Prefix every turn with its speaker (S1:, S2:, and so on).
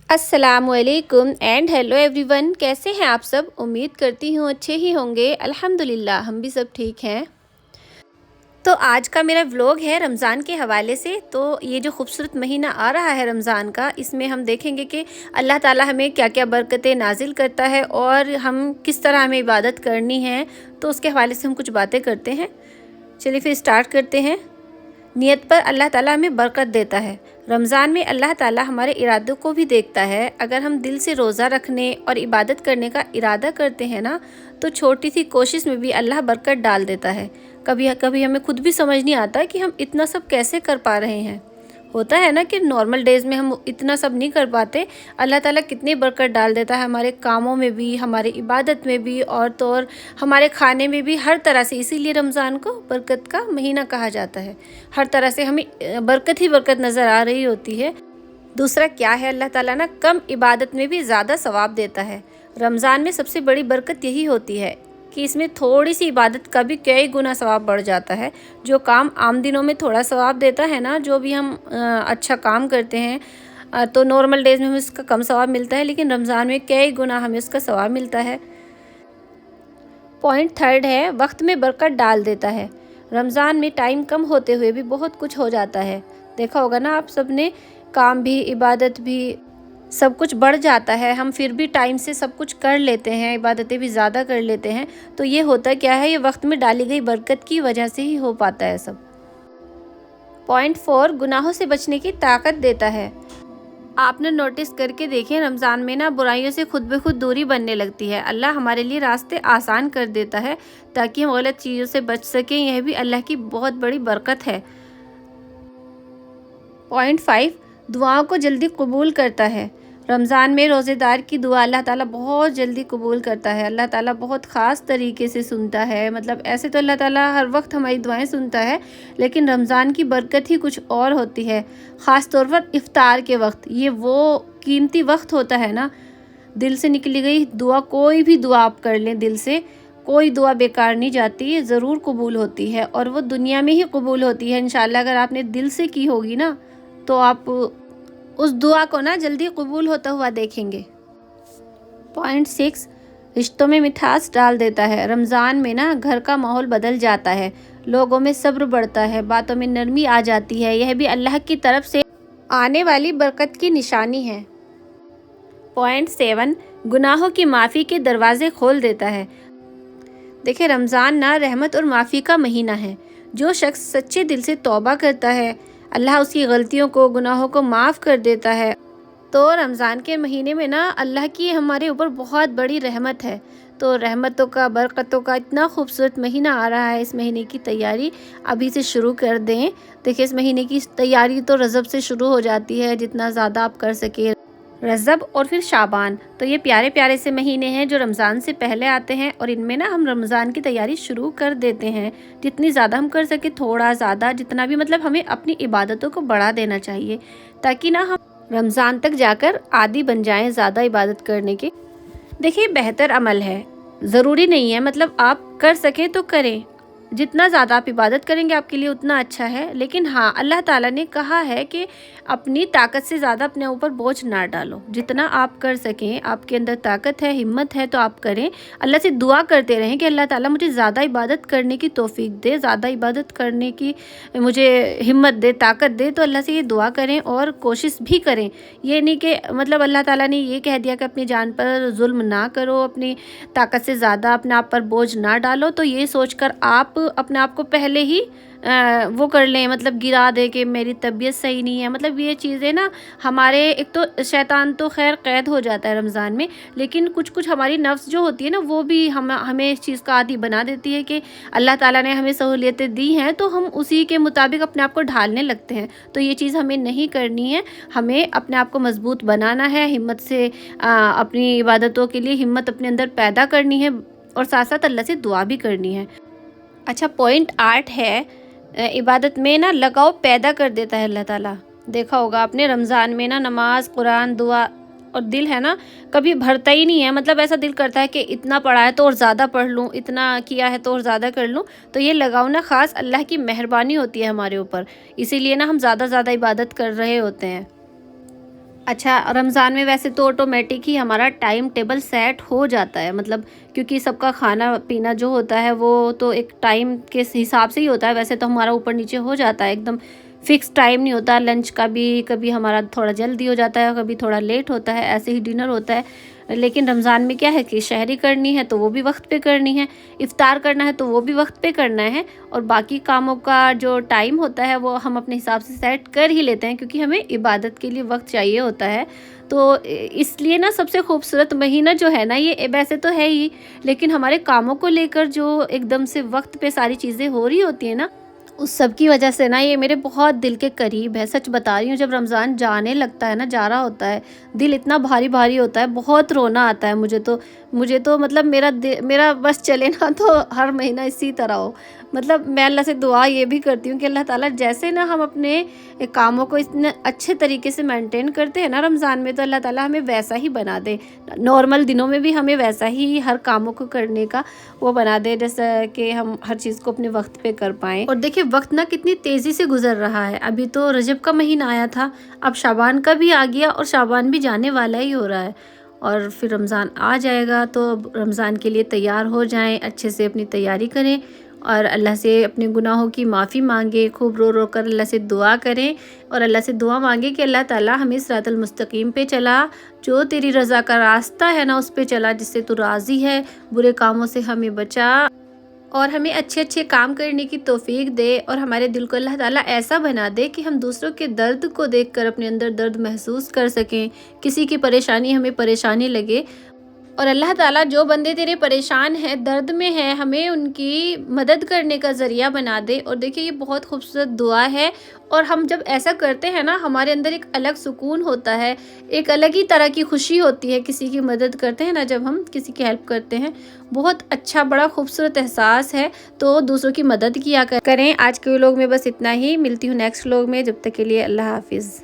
S1: अस्सलाम वालेकुम and hello everyone. कैसे हैं आप सब? उम्मीद करती हूँ अच्छे ही होंगे। अल्हम्दुलिल्लाह हम भी सब ठीक हैं। तो आज का मेरा व्लॉग है रमज़ान के हवाले से। तो ये जो खूबसूरत महीना आ रहा है रमज़ान का, इसमें हम देखेंगे कि अल्लाह ताला हमें क्या क्या बरकतें नाजिल करता है और हम किस तरह हमें इबादत करनी है। तो उसके हवाले से हम कुछ बातें करते हैं। चलिए फिर स्टार्ट करते हैं। नियत पर अल्लाह ताला हमें बरकत देता है। रमज़ान में अल्लाह ताला हमारे इरादों को भी देखता है। अगर हम दिल से रोज़ा रखने और इबादत करने का इरादा करते हैं ना, तो छोटी सी कोशिश में भी अल्लाह बरकत डाल देता है। कभी कभी हमें खुद भी समझ नहीं आता कि हम इतना सब कैसे कर पा रहे हैं। होता है ना कि नॉर्मल डेज़ में हम इतना सब नहीं कर पाते। अल्लाह ताला कितनी बरकत डाल देता है हमारे कामों में भी, हमारी इबादत में भी, और तो और हमारे खाने में भी, हर तरह से। इसीलिए रमज़ान को बरकत का महीना कहा जाता है। हर तरह से हमें बरकत ही बरकत नज़र आ रही होती है। दूसरा क्या है, अल्लाह ताला ना कम इबादत में भी ज़्यादा सवाब देता है। रमज़ान में सबसे बड़ी बरकत यही होती है कि इसमें थोड़ी सी इबादत का भी कई गुना सवाब बढ़ जाता है। जो काम आम दिनों में थोड़ा सवाब देता है ना, जो भी हम अच्छा काम करते हैं, तो नॉर्मल डेज़ में हमें उसका कम सवाब मिलता है, लेकिन रमज़ान में कई गुना हमें उसका सवाब मिलता है। पॉइंट थर्ड है, वक्त में बरकत डाल देता है। रमज़ान में टाइम कम होते हुए भी बहुत कुछ हो जाता है। देखा होगा ना आप सब ने, काम भी, इबादत भी, सब कुछ बढ़ जाता है। हम फिर भी टाइम से सब कुछ कर लेते हैं, इबादतें भी ज़्यादा कर लेते हैं। तो ये होता क्या है, ये वक्त में डाली गई बरकत की वजह से ही हो पाता है सब। पॉइंट फोर, गुनाहों से बचने की ताकत देता है। आपने नोटिस करके देखें, रमज़ान में ना बुराइयों से खुद ब खुद दूरी बनने लगती है। अल्लाह हमारे लिए रास्ते आसान कर देता है ताकि हम गलत चीज़ों से बच सकें। यह भी अल्लाह की बहुत बड़ी बरकत है। पॉइंट फाइव, दुआओं को जल्दी कबूल करता है। रमज़ान में रोज़ेदार की दुआ अल्लाह ताला बहुत जल्दी कबूल करता है। अल्लाह ताला बहुत ख़ास तरीके से सुनता है। मतलब ऐसे तो अल्लाह ताला हर वक्त हमारी दुआएं सुनता है, लेकिन रमज़ान की बरकत ही कुछ और होती है। ख़ास तौर पर इफ़्तार के वक्त, ये वो कीमती वक्त होता है ना, दिल से निकली गई दुआ, कोई भी दुआ आप कर लें दिल से, कोई दुआ बेकार नहीं जाती, ये ज़रूर कबूल होती है और वो दुनिया में ही कबूल होती है इंशाल्लाह। अगर आपने दिल से की होगी ना, तो आप उस दुआ को ना जल्दी कबूल होता हुआ देखेंगे। पॉइंट सिक्स, रिश्तों में मिठास डाल देता है। रमज़ान में ना घर का माहौल बदल जाता है, लोगों में सब्र बढ़ता है, बातों में नरमी आ जाती है। यह भी अल्लाह की तरफ से आने वाली बरकत की निशानी है। पॉइंट सेवन, गुनाहों की माफ़ी के दरवाजे खोल देता है। देखिए, रमज़ान ना रहमत और माफ़ी का महीना है। जो शख्स सच्चे दिल से तौबा करता है, अल्लाह उसकी गलतियों को, गुनाहों को माफ़ कर देता है। तो रमज़ान के महीने में ना अल्लाह की हमारे ऊपर बहुत बड़ी रहमत है। तो रहमतों का, बरकतों का इतना खूबसूरत महीना आ रहा है। इस महीने की तैयारी अभी से शुरू कर दें। देखिए, इस महीने की तैयारी तो रजब से शुरू हो जाती है, जितना ज़्यादा आप कर सके। रजब और फिर शाबान, तो ये प्यारे प्यारे से महीने हैं जो रमज़ान से पहले आते हैं, और इनमें ना हम रमज़ान की तैयारी शुरू कर देते हैं। जितनी ज़्यादा हम कर सके, थोड़ा ज़्यादा, जितना भी, मतलब हमें अपनी इबादतों को बढ़ा देना चाहिए, ताकि ना हम रमज़ान तक जाकर आदी बन जाएं ज़्यादा इबादत करने के। देखिए, बेहतर अमल है, ज़रूरी नहीं है, मतलब आप कर सकें तो करें। जितना ज़्यादा आप इबादत करेंगे आपके लिए उतना अच्छा है। लेकिन हाँ, अल्लाह ताला ने कहा है कि अपनी ताकत से ज़्यादा अपने ऊपर बोझ ना डालो। जितना आप कर सकें, आपके अंदर ताकत है, हिम्मत है, तो आप करें। अल्लाह से दुआ करते रहें कि अल्लाह ताला मुझे ज़्यादा इबादत करने की तौफीक दे, ज़्यादा इबादत करने की मुझे हिम्मत दे, ताकत दे। तो अल्लाह से ये दुआ करें और कोशिश भी करें। ये नहीं कि मतलब अल्लाह ताला ने ये कह दिया कि अपनी जान पर जुल्म ना करो, अपनी ताकत से ज़्यादा अपने आप पर बोझ ना डालो, तो ये सोचकर आप अपने आप को पहले ही वो कर लें, मतलब गिरा दे कि मेरी तबीयत सही नहीं है। मतलब ये चीज़ें ना हमारे, एक तो शैतान तो खैर कैद हो जाता है रमज़ान में, लेकिन कुछ कुछ हमारी नफ्स जो होती है ना, वो भी हमें इस चीज़ का आदी बना देती है कि अल्लाह ताला ने हमें सहूलियतें दी हैं, तो हम उसी के मुताबिक अपने आप को ढालने लगते हैं। तो ये चीज़ हमें नहीं करनी है। हमें अपने आप को मजबूत बनाना है, हिम्मत से अपनी इबादतों के लिए हिम्मत अपने अंदर पैदा करनी है, और साथ साथ अल्लाह से दुआ भी करनी है। अच्छा, पॉइंट 8 है, इबादत में ना लगाव पैदा कर देता है अल्लाह ताला। देखा होगा आपने, रमज़ान में ना नमाज, कुरान, दुआ, और दिल है ना कभी भरता ही नहीं है। मतलब ऐसा दिल करता है कि इतना पढ़ा है तो और ज़्यादा पढ़ लूँ, इतना किया है तो और ज़्यादा कर लूँ। तो ये लगाव ना ख़ास अल्लाह की मेहरबानी होती है हमारे ऊपर, इसीलिए ना हम ज़्यादा इबादत कर रहे होते हैं। اچھا رمضان میں ویسے تو آٹومیٹک ہی ہمارا ٹائم ٹیبل سیٹ ہو جاتا ہے، مطلب کیونکہ سب کا کھانا پینا جو ہوتا ہے وہ تو ایک ٹائم کے حساب سے ہی ہوتا ہے، ویسے تو ہمارا اوپر نیچے ہو جاتا ہے، ایک دم فکس ٹائم نہیں ہوتا، لنچ کا بھی کبھی ہمارا تھوڑا جلدی ہو جاتا ہے، کبھی تھوڑا لیٹ ہوتا ہے، ایسے ہی ڈنر ہوتا ہے۔ لیکن رمضان میں کیا ہے کہ شہری کرنی ہے تو وہ بھی وقت پہ کرنی ہے، افطار کرنا ہے تو وہ بھی وقت پہ کرنا ہے، اور باقی کاموں کا جو ٹائم ہوتا ہے وہ ہم اپنے حساب سے سیٹ کر ہی لیتے ہیں، کیونکہ ہمیں عبادت کے لیے وقت چاہیے ہوتا ہے۔ تو اس لیے نا سب سے خوبصورت مہینہ جو ہے نا یہ ویسے تو ہے ہی، لیکن ہمارے کاموں کو لے کر جو ایک دم سے وقت پہ ساری چیزیں ہو رہی ہوتی ہیں نا، اس سب کی وجہ سے نا یہ میرے بہت دل کے قریب ہے، سچ بتا رہی ہوں۔ جب رمضان جانے لگتا ہے نا، جا رہا ہوتا ہے، دل اتنا بھاری بھاری ہوتا ہے، بہت رونا آتا ہے مجھے تو مطلب میرا بس چلے نا تو ہر مہینہ اسی طرح ہو۔ مطلب میں اللہ سے دعا یہ بھی کرتی ہوں کہ اللہ تعالیٰ جیسے نا ہم اپنے کاموں کو اتنے اچھے طریقے سے مینٹین کرتے ہیں نا رمضان میں، تو اللہ تعالیٰ ہمیں ویسا ہی بنا دے، نارمل دنوں میں بھی ہمیں ویسا ہی ہر کاموں کو کرنے کا وہ بنا دے، جیسا کہ ہم ہر چیز کو اپنے وقت پہ کر پائیں۔ اور دیکھیں وقت نا کتنی تیزی سے گزر رہا ہے، ابھی تو رجب کا مہینہ آیا تھا، اب شعبان کا بھی آ گیا، اور شعبان بھی جانے والا ہی ہو رہا ہے، اور پھر رمضان آ جائے گا۔ تو رمضان کے لیے تیار ہو جائیں، اچھے سے اپنی تیاری کریں، اور اللہ سے اپنے گناہوں کی معافی مانگیں، خوب رو رو کر اللہ سے دعا کریں، اور اللہ سے دعا مانگیں کہ اللہ تعالیٰ ہمیں صراط المستقیم پہ چلا، جو تیری رضا کا راستہ ہے نا اس پہ چلا، جس سے تو راضی ہے، برے کاموں سے ہمیں بچا، اور ہمیں اچھے اچھے کام کرنے کی توفیق دے، اور ہمارے دل کو اللہ تعالیٰ ایسا بنا دے کہ ہم دوسروں کے درد کو دیکھ کر اپنے اندر درد محسوس کر سکیں، کسی کی پریشانی ہمیں پریشانی لگے، اور اللہ تعالیٰ جو بندے تیرے پریشان ہیں، درد میں ہیں، ہمیں ان کی مدد کرنے کا ذریعہ بنا دے۔ اور دیکھیں یہ بہت خوبصورت دعا ہے، اور ہم جب ایسا کرتے ہیں نا ہمارے اندر ایک الگ سکون ہوتا ہے، ایک الگ ہی طرح کی خوشی ہوتی ہے، کسی کی مدد کرتے ہیں نا جب ہم کسی کی ہیلپ کرتے ہیں، بہت اچھا بڑا خوبصورت احساس ہے۔ تو دوسروں کی مدد کیا کریں۔ آج کے لوگ میں بس اتنا ہی، ملتی ہوں نیکسٹ لوگ میں، جب تک کے لیے اللہ حافظ۔